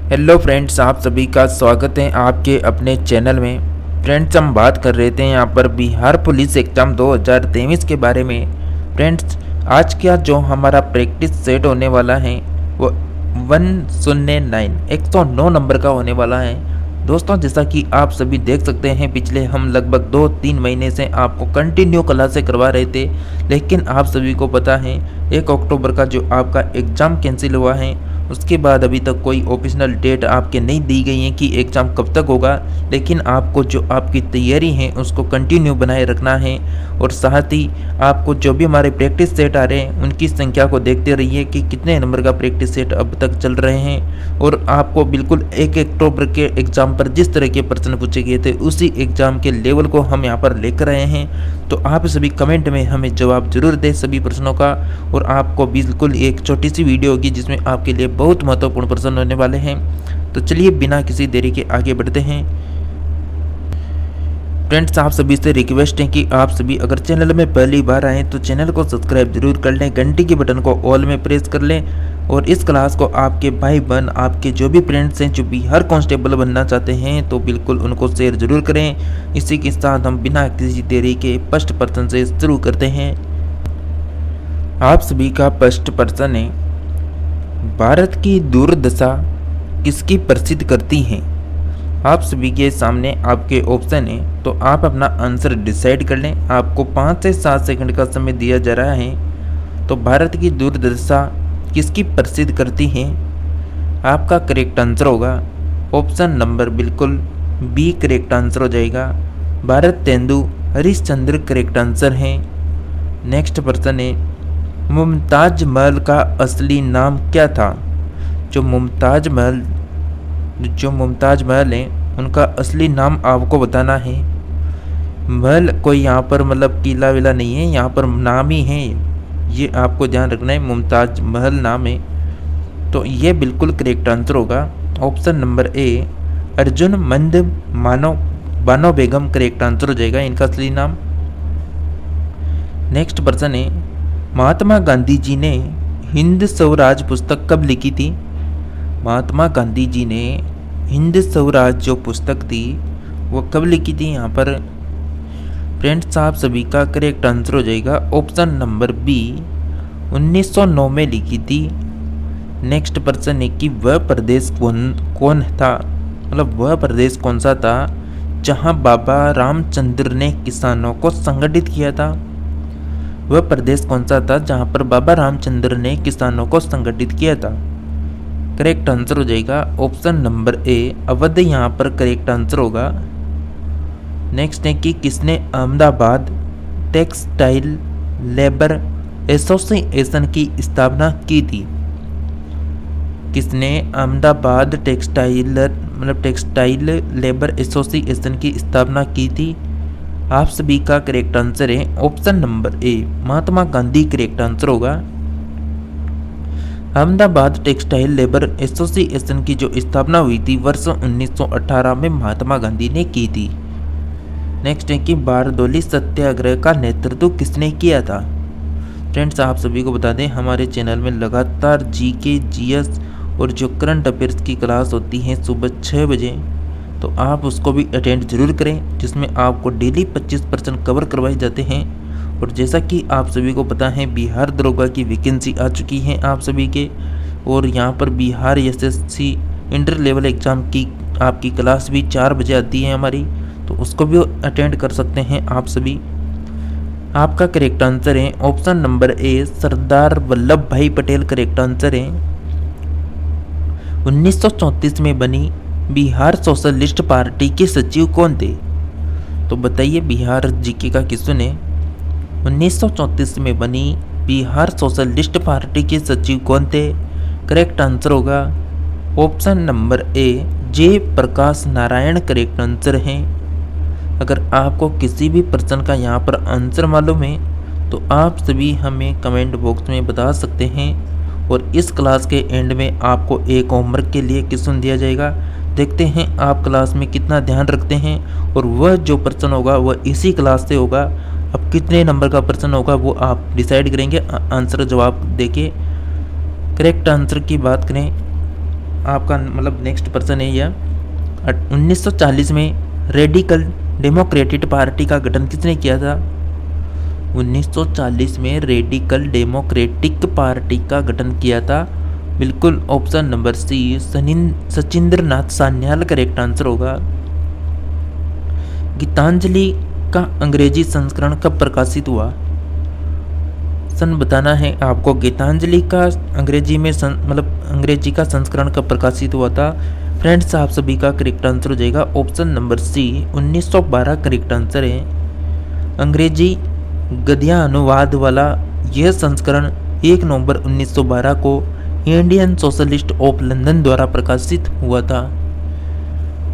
Hello friends, आप सभी का स्वागत है आपके अपने चैनल में। फ्रेंड्स, हम बात कर रहे थे यहाँ पर बिहार पुलिस एग्ज़ाम 2023 के बारे में। फ्रेंड्स, आज का जो हमारा प्रैक्टिस सेट होने वाला है वो 109 नंबर का होने वाला है। दोस्तों, जैसा कि आप सभी देख सकते हैं, पिछले हम लगभग 2-3 महीने से आपको कंटिन्यू क्लासें करवा रहे थे, लेकिन आप सभी को पता है 1 अक्टूबर का जो आपका एग्ज़ाम कैंसिल हुआ है, उसके बाद अभी तक कोई ऑफिशियल डेट आपके नहीं दी गई है कि एग्ज़ाम कब तक होगा। लेकिन आपको जो आपकी तैयारी है उसको कंटिन्यू बनाए रखना है, और साथ ही आपको जो भी हमारे प्रैक्टिस सेट आ रहे हैं उनकी संख्या को देखते रहिए कि कितने नंबर का प्रैक्टिस सेट अब तक चल रहे हैं। और आपको बिल्कुल 1 अक्टूबर के एग्ज़ाम पर जिस तरह के प्रश्न पूछे गए थे उसी एग्ज़ाम के लेवल को हम यहाँ पर लेकर आए हैं। तो आप सभी कमेंट में हमें जवाब जरूर दें सभी प्रश्नों का, और आपको बिल्कुल एक छोटी सी वीडियो होगी जिसमें आपके लिए बहुत महत्वपूर्ण प्रश्न होने वाले हैं। तो चलिए बिना किसी देरी के आगे बढ़ते हैं। फ्रेंड्स, आप सभी से रिक्वेस्ट है कि आप सभी अगर चैनल में पहली बार आएँ तो चैनल को सब्सक्राइब जरूर कर लें, घंटी के बटन को ऑल में प्रेस कर लें, और इस क्लास को आपके भाई बहन, आपके जो भी फ्रेंड्स हैं जो बिहार कांस्टेबल बनना चाहते हैं तो बिल्कुल उनको शेयर जरूर करें। इसी के साथ हम बिना किसी देरी के फर्स्ट प्रश्न से शुरू करते हैं। आप सभी का फर्स्ट प्रश्न है, भारत की दुर्दशा किसकी प्रसिद्ध करती हैं? आप सभी के सामने आपके ऑप्शन है, तो आप अपना आंसर डिसाइड कर लें। आपको 5 से 7 सेकंड का समय दिया जा रहा है। तो भारत की दुर्दशा किसकी प्रसिद्ध करती हैं? आपका करेक्ट आंसर होगा ऑप्शन नंबर बिल्कुल बी करेक्ट आंसर हो जाएगा। भारत तेंदु हरिश्चंद्र करेक्ट आंसर है। नेक्स्ट प्रश्न है, मुमताज महल का असली नाम क्या था? जो मुमताज महल है उनका असली नाम आपको बताना है। महल कोई यहाँ पर मतलब किला विला नहीं है, यहाँ पर नाम ही है, ये आपको ध्यान रखना है। मुमताज महल नाम है, तो ये बिल्कुल करेक्ट आंसर होगा ऑप्शन नंबर ए अर्जुन मंद बानो बेगम करेक्ट आंसर हो जाएगा इनका असली नाम। नेक्स्ट प्रश्न है, महात्मा गांधी जी ने हिंद स्वराज पुस्तक कब लिखी थी? महात्मा गांधी जी ने हिंद स्वराज जो पुस्तक थी वो कब लिखी थी? यहाँ पर फ्रेंड्स, आप सभी का करेक्ट आंसर हो जाएगा ऑप्शन नंबर बी 1909 में लिखी थी। नेक्स्ट प्रश्न है कि वह प्रदेश कौन था, मतलब वह प्रदेश कौन सा था जहां बाबा रामचंद्र ने किसानों को संगठित किया था? वह प्रदेश कौन सा था जहां पर बाबा रामचंद्र ने किसानों को संगठित किया था? करेक्ट आंसर हो जाएगा ऑप्शन नंबर ए अवध, यहाँ पर करेक्ट आंसर होगा। नेक्स्ट है कि किसने अहमदाबाद टेक्सटाइल लेबर एसोसिएशन की स्थापना की थी? किसने अहमदाबाद टेक्सटाइल लेबर एसोसिएशन की स्थापना की थी? आप सभी का करेक्ट आंसर है ऑप्शन नंबर ए महात्मा गांधी करेक्ट आंसर होगा। अहमदाबाद टेक्सटाइल लेबर एसोसिएशन की जो स्थापना हुई थी वर्ष 1918 में महात्मा गांधी ने की थी। नेक्स्ट है कि बारदोली सत्याग्रह का नेतृत्व किसने किया था? फ्रेंड्स, आप सभी को बता दें हमारे चैनल में लगातार जीके, जीएस और जो करंट अफेयर्स की क्लास होती है सुबह 6 बजे, तो आप उसको भी अटेंड जरूर करें, जिसमें आपको डेली 25% कवर करवाए जाते हैं। और जैसा कि आप सभी को पता है बिहार दरोगा की वैकेंसी आ चुकी है आप सभी के, और यहाँ पर Bihar SSC inter level exam की आपकी क्लास भी 4 बजे आती है हमारी, तो उसको भी अटेंड कर सकते हैं आप सभी। आपका करेक्ट आंसर है ऑप्शन नंबर ए सरदार वल्लभ भाई पटेल करेक्ट आंसर है। 1934 में बनी बिहार सोशलिस्ट पार्टी के सचिव कौन थे? तो बताइए, बिहार जीके का क्वेश्चन है। 1934 में बनी बिहार सोशलिस्ट पार्टी के सचिव कौन थे? करेक्ट आंसर होगा ऑप्शन नंबर ए जय प्रकाश नारायण करेक्ट आंसर है। अगर आपको किसी भी प्रश्न का यहाँ पर आंसर मालूम है तो आप सभी हमें कमेंट बॉक्स में बता सकते हैं, और इस क्लास के एंड में आपको एक होमवर्क के लिए क्वेश्चन दिया जाएगा। देखते हैं आप क्लास में कितना ध्यान रखते हैं, और वह जो प्रश्न होगा वह इसी क्लास से होगा। अब कितने नंबर का प्रश्न होगा वो आप डिसाइड करेंगे आंसर जवाब देके। करेक्ट आंसर की बात करें, आपका मतलब नेक्स्ट पर्सन है यह। 1940 में रेडिकल डेमोक्रेटिक पार्टी का गठन किसने किया था? 1940 में रेडिकल डेमोक्रेटिक पार्टी का गठन किया था। बिल्कुल ऑप्शन नंबर सी सचिंद्र नाथ सान्याल करेक्ट आंसर होगा। गीतांजलि का अंग्रेजी संस्करण कब प्रकाशित हुआ? सन बताना है आपको। गीतांजलि का अंग्रेजी में अंग्रेजी का संस्करण कब प्रकाशित हुआ था? फ्रेंड्स आप सभी का करेक्ट आंसर हो जाएगा option number C 1912 correct answer है। अंग्रेजी गद्य अनुवाद वाला यह संस्करण 1 नवंबर 1912 को इंडियन सोशलिस्ट ऑफ लंदन द्वारा प्रकाशित हुआ था।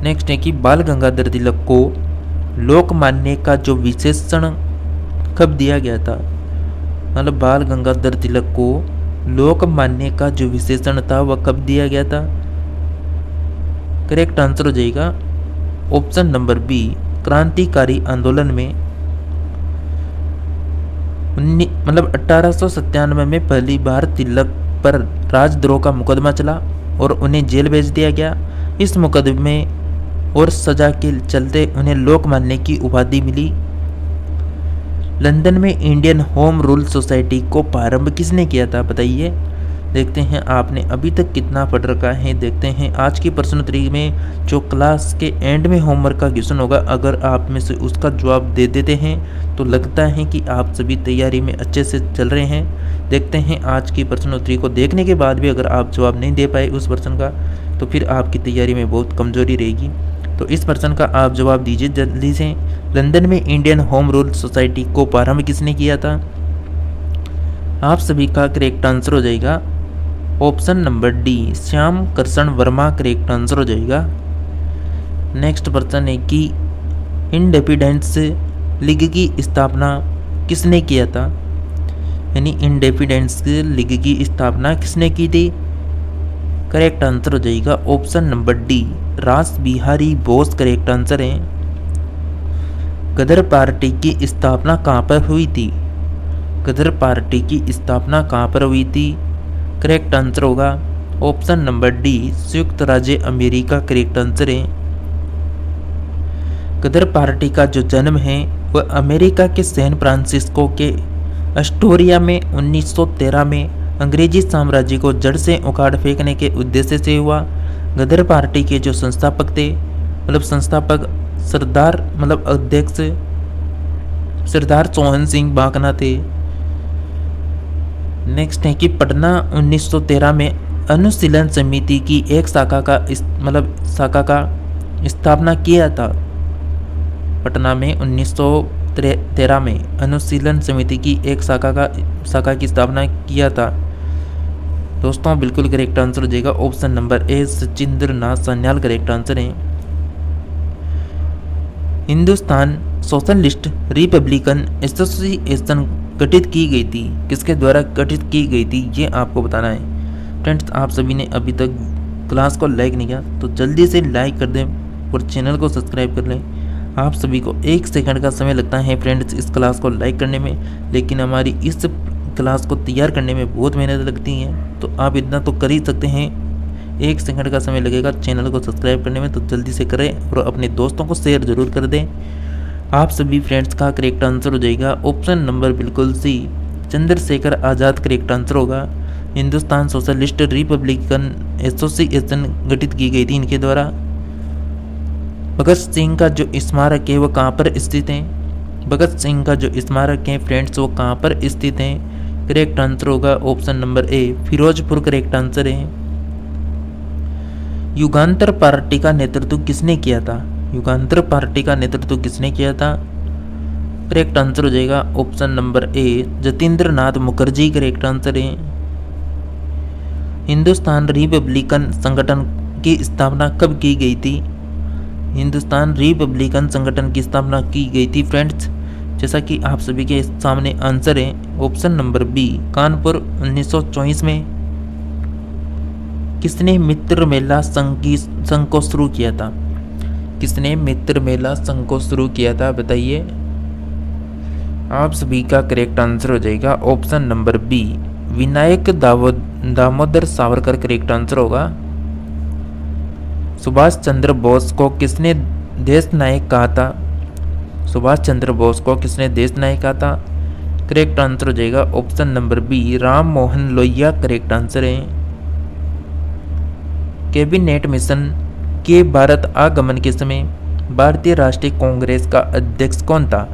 नेक्स्ट है कि बाल गंगाधर तिलक को लोकमान्य का जो विशेषण कब दिया गया था? मतलब बाल गंगाधर तिलक को लोकमान्य का जो विशेषण था वह कब दिया गया था? करेक्ट आंसर हो जाएगा ऑप्शन नंबर बी क्रांतिकारी आंदोलन में। 1897 में पहली बार तिलक पर राजद्रोह का मुकदमा चला और उन्हें जेल भेज दिया गया। इस मुकदमे और सजा के चलते उन्हें लोकमान्य की उपाधि मिली। लंदन में इंडियन होम रूल सोसाइटी को प्रारंभ किसने किया था बताइए। देखते हैं आपने अभी तक कितना पढ़ रखा है। देखते हैं आज की प्रश्नोत्तरी में जो क्लास के एंड में होमवर्क का क्वेश्चन होगा, अगर आप में से उसका जवाब दे देते हैं तो लगता है कि आप सभी तैयारी में अच्छे से चल रहे हैं। देखते हैं आज की प्रश्नोत्तरी को देखने के बाद भी अगर आप जवाब नहीं दे पाए उस प्रश्न का तो फिर आपकी तैयारी में बहुत कमजोरी रहेगी। तो इस प्रश्न का आप जवाब दीजिए जल्दी से। लंदन में इंडियन होम रूल सोसाइटी को प्रारंभ किसने किया था? आप सभी का करेक्ट आंसर हो जाएगा option number D Shyam Krishna Verma correct answer हो जाएगा। नेक्स्ट प्रश्न है कि इंडिपेंडेंस लीग की स्थापना किसने किया था? यानी इंडिपेंडेंस लीग की स्थापना किसने की थी? करेक्ट आंसर हो जाएगा ऑप्शन नंबर डी रास बिहारी बोस करेक्ट आंसर है। गदर पार्टी की स्थापना कहाँ पर हुई थी? गदर पार्टी की स्थापना कहाँ पर हुई थी? करेक्ट आंसर होगा ऑप्शन नंबर डी संयुक्त राज्य अमेरिका करेक्ट आंसर है। गदर पार्टी का जो जन्म है वह अमेरिका के सैन फ्रांसिस्को के एस्टोरिया में 1913 में अंग्रेजी साम्राज्य को जड़ से उखाड़ फेंकने के उद्देश्य से हुआ। गदर पार्टी के जो संस्थापक थे संस्थापक अध्यक्ष सरदार सोहन सिंह भाकना थे। नेक्स्ट है कि पटना 1913 में अनुशीलन समिति की एक शाखा का स्थापना किया था। पटना में 1913 में अनुशीलन समिति की एक शाखा की स्थापना किया था। दोस्तों बिल्कुल करेक्ट आंसर हो जाएगा ऑप्शन नंबर ए सचिंद्र नाथ सान्याल करेक्ट आंसर है। हिंदुस्तान सोशलिस्ट रिपब्लिकन एसोसिएशन गठित की गई थी, किसके द्वारा गठित की गई थी ये आपको बताना है। फ्रेंड्स आप सभी ने अभी तक क्लास को लाइक नहीं किया तो जल्दी से लाइक कर दें और चैनल को सब्सक्राइब कर लें। आप सभी को 1 सेकंड का समय लगता है फ्रेंड्स इस क्लास को लाइक करने में, लेकिन हमारी इस क्लास को तैयार करने में बहुत मेहनत लगती है। तो आप इतना तो कर ही सकते हैं, 1 सेकंड का समय लगेगा चैनल को सब्सक्राइब करने में, तो जल्दी से करें और अपने दोस्तों को शेयर जरूर कर दें। आप सभी फ्रेंड्स का करेक्ट आंसर हो जाएगा ऑप्शन नंबर बिल्कुल सी चंद्रशेखर आज़ाद करेक्ट आंसर होगा। हिंदुस्तान सोशलिस्ट रिपब्लिकन एसोसिएशन गठित की गई थी इनके द्वारा। भगत सिंह का जो स्मारक है वो कहाँ पर स्थित है? भगत सिंह का जो स्मारक है फ्रेंड्स वो कहाँ पर स्थित है? करेक्ट आंसर होगा option number A Firozpur correct answer है। युगांतर पार्टी का नेतृत्व किसने किया था? युगांतर पार्टी का नेतृत्व किसने किया था? करेक्ट आंसर हो जाएगा ऑप्शन नंबर ए जतेंद्र नाथ मुखर्जी करेक्ट आंसर है। हिंदुस्तान रिपब्लिकन संगठन की स्थापना कब की गई थी? हिंदुस्तान रिपब्लिकन संगठन की स्थापना की गई थी फ्रेंड्स, जैसा कि आप सभी के सामने आंसर है ऑप्शन नंबर बी कानपुर 1924 में। किसने मित्र मेला संघ को शुरू किया था? किसने मित्र मेला संघ को शुरू किया था बताइए। आप सभी का करेक्ट आंसर हो जाएगा option number B Vinayak Damodar Savarkar correct answer होगा। सुभाष चंद्र बोस को किसने देश नायक कहा था? सुभाष चंद्र बोस को किसने देश नायक कहा था? करेक्ट आंसर हो जाएगा option number B, Ram Mohan Lohia correct answer है। कैबिनेट मिशन के भारत आगमन के समय भारतीय राष्ट्रीय कांग्रेस का अध्यक्ष कौन था?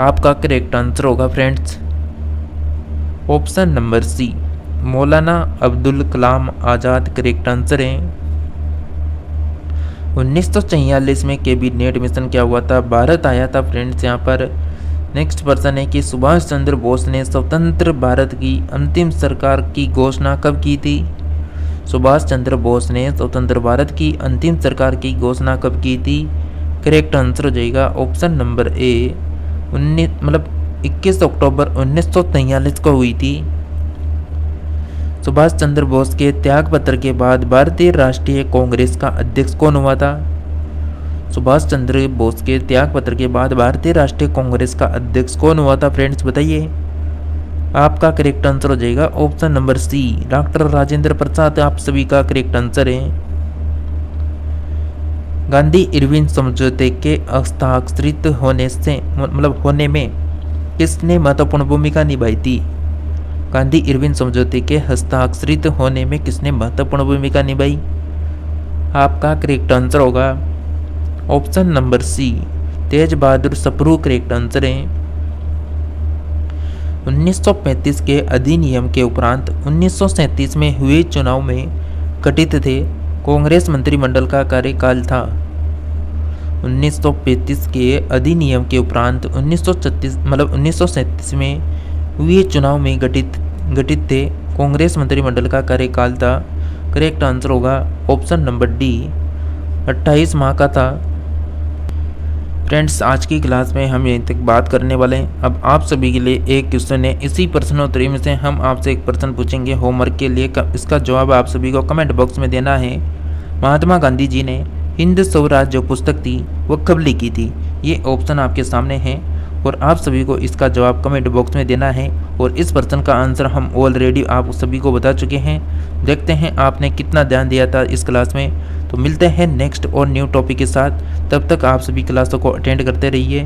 आपका करेक्ट आंसर होगा फ्रेंड्स ऑप्शन नंबर सी, मौलाना अब्दुल कलाम आज़ाद करेक्ट आंसर है। 1944 में कैबिनेट मिशन क्या हुआ था? भारत आया था फ्रेंड्स यहाँ पर। नेक्स्ट पर्सन है कि सुभाष चंद्र बोस ने स्वतंत्र भारत की अंतिम सरकार की घोषणा कब की थी? सुभाष चंद्र बोस ने स्वतंत्र भारत की अंतिम सरकार की घोषणा कब की थी? करेक्ट आंसर हो जाएगा ऑप्शन नंबर ए, 21 अक्टूबर 1943 को हुई थी। सुभाष चंद्र बोस के त्यागपत्र के बाद भारतीय राष्ट्रीय कांग्रेस का अध्यक्ष कौन हुआ था? सुभाष चंद्र बोस के त्यागपत्र के बाद भारतीय राष्ट्रीय कांग्रेस का अध्यक्ष कौन हुआ था फ्रेंड्स बताइए। आपका करेक्ट आंसर हो जाएगा option number C, doctor Rajendra Prasad आप सभी का करेक्ट आंसर है। गांधी इरविन समझौते के हस्ताक्षरित होने में किसने महत्वपूर्ण भूमिका निभाई थी? गांधी इरविन समझौते के हस्ताक्षरित होने में किसने महत्वपूर्ण भूमिका निभाई? आपका करेक्ट आंसर होगा ऑप्शन नंबर सी, तेज बहादुर सप्रू करेक्ट आंसर है। 1935 के अधिनियम के उपरांत 1937 में हुए चुनाव में गठित थे कांग्रेस मंत्रिमंडल का कार्यकाल था। 1935 के अधिनियम के उपरांत 1937 में हुए चुनाव में गठित थे कांग्रेस मंत्रिमंडल का कार्यकाल था। करेक्ट आंसर होगा ऑप्शन नंबर डी, 28 माह का था। फ्रेंड्स आज की क्लास में हम यहीं तक बात करने वाले हैं। अब आप सभी के लिए एक क्वेश्चन है, इसी प्रश्नोत्तरी में से हम आपसे एक प्रश्न पूछेंगे होमवर्क के लिए। इसका जवाब आप सभी को कमेंट बॉक्स में देना है। महात्मा गांधी जी ने हिंद स्वराज जो पुस्तक थी वो कब लिखी थी? ये ऑप्शन आपके सामने है और आप सभी को इसका जवाब कमेंट बॉक्स में देना है। और इस प्रश्न का आंसर हम ऑलरेडी आप सभी को बता चुके हैं। देखते हैं आपने कितना ध्यान दिया था इस क्लास में। तो मिलते हैं नेक्स्ट और न्यू टॉपिक के साथ। तब तक आप सभी क्लासों को अटेंड करते रहिए।